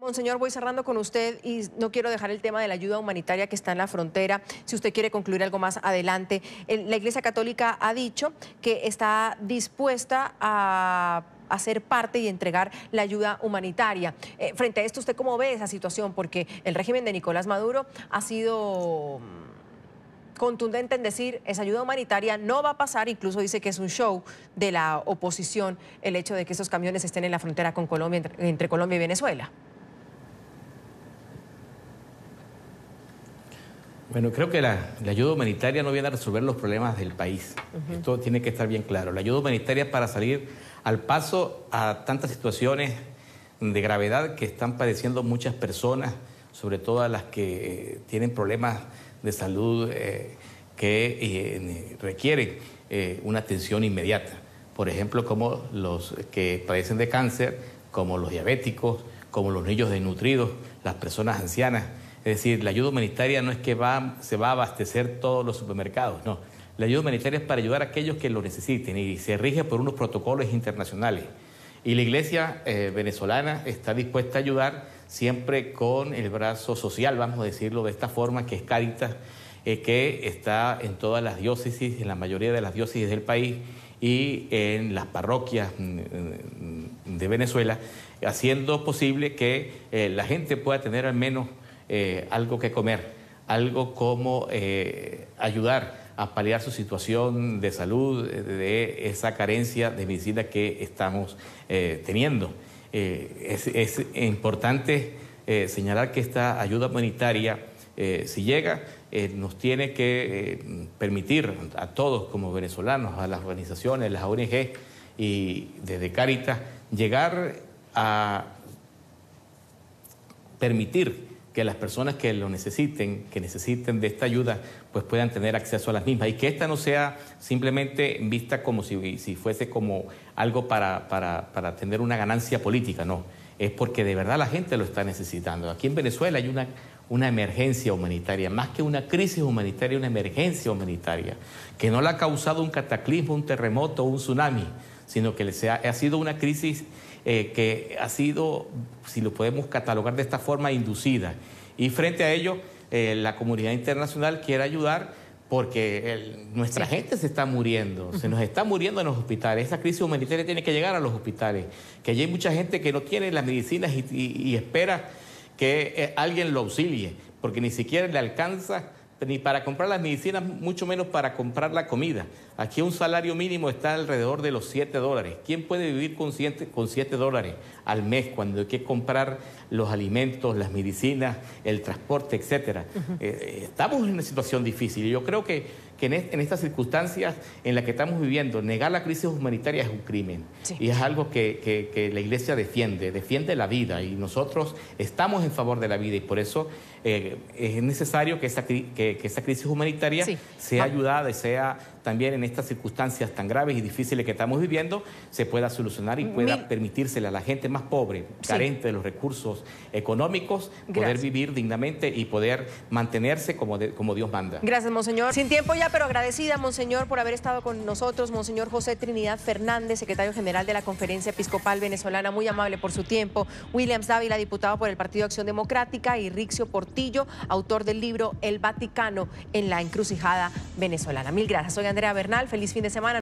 Monseñor, voy cerrando con usted y no quiero dejar el tema de la ayuda humanitaria que está en la frontera. Si usted quiere concluir algo más adelante. La Iglesia Católica ha dicho que está dispuesta a ser parte y entregar la ayuda humanitaria. Frente a esto, ¿usted cómo ve esa situación? Porque el régimen de Nicolás Maduro ha sido contundente en decir esa ayuda humanitaria no va a pasar, incluso dice que es un show de la oposición el hecho de que esos camiones estén en la frontera con Colombia, entre Colombia y Venezuela. Bueno, creo que la ayuda humanitaria no viene a resolver los problemas del país. Esto tiene que estar bien claro. La ayuda humanitaria es para salir al paso a tantas situaciones de gravedad que están padeciendo muchas personas, sobre todo a las que tienen problemas de salud que requieren una atención inmediata. Por ejemplo, como los que padecen de cáncer, como los diabéticos, como los niños desnutridos, las personas ancianas. Es decir, la ayuda humanitaria no es que se va a abastecer todos los supermercados, no. La ayuda humanitaria es para ayudar a aquellos que lo necesiten y se rige por unos protocolos internacionales. Y la Iglesia venezolana está dispuesta a ayudar siempre con el brazo social, vamos a decirlo de esta forma, que es Cáritas, que está en todas las diócesis, en la mayoría de las diócesis del país y en las parroquias de Venezuela, haciendo posible que la gente pueda tener al menos algo que comer, algo como ayudar a paliar su situación de salud, de esa carencia de medicina que estamos teniendo. Es importante señalar que esta ayuda humanitaria, si llega, nos tiene que permitir a todos como venezolanos, a las organizaciones, las ONG y desde Cáritas, llegar a permitir que las personas que lo necesiten, que necesiten de esta ayuda, pues puedan tener acceso a las mismas. Y que esta no sea simplemente vista como si fuese como algo para tener una ganancia política, no. Es porque de verdad la gente lo está necesitando. Aquí en Venezuela hay una emergencia humanitaria, más que una crisis humanitaria, una emergencia humanitaria, que no la ha causado un cataclismo, un terremoto o un tsunami, sino que ha sido una crisis que ha sido, si lo podemos catalogar de esta forma, inducida. Y frente a ello, la comunidad internacional quiere ayudar porque nuestra gente se está muriendo, se nos está muriendo en los hospitales. Esa crisis humanitaria tiene que llegar a los hospitales, que allí hay mucha gente que no tiene las medicinas y espera que alguien lo auxilie, porque ni siquiera le alcanza ni para comprar las medicinas, mucho menos para comprar la comida. Aquí un salario mínimo está alrededor de los $7. ¿Quién puede vivir con $7 al mes cuando hay que comprar los alimentos, las medicinas, el transporte, etcétera? Estamos en una situación difícil y yo creo que en estas circunstancias en las que estamos viviendo, negar la crisis humanitaria es un crimen. Sí. Y es algo que la Iglesia defiende la vida y nosotros estamos en favor de la vida y por eso es necesario que esa crisis humanitaria sea ayudada y sea también en estas circunstancias tan graves y difíciles que estamos viviendo, se pueda solucionar y pueda permitírsele a la gente más pobre, carente de los recursos económicos, poder vivir dignamente y poder mantenerse como Dios manda. Gracias, Monseñor. Sin tiempo ya, pero agradecida, Monseñor, por haber estado con nosotros. Monseñor José Trinidad Fernández, secretario general de la Conferencia Episcopal Venezolana, muy amable por su tiempo. Williams Dávila, diputado por el Partido Acción Democrática, y Rixio Portillo, autor del libro El Vaticano en la encrucijada venezolana. Mil gracias. Soy Andrea Bernal. Feliz fin de semana.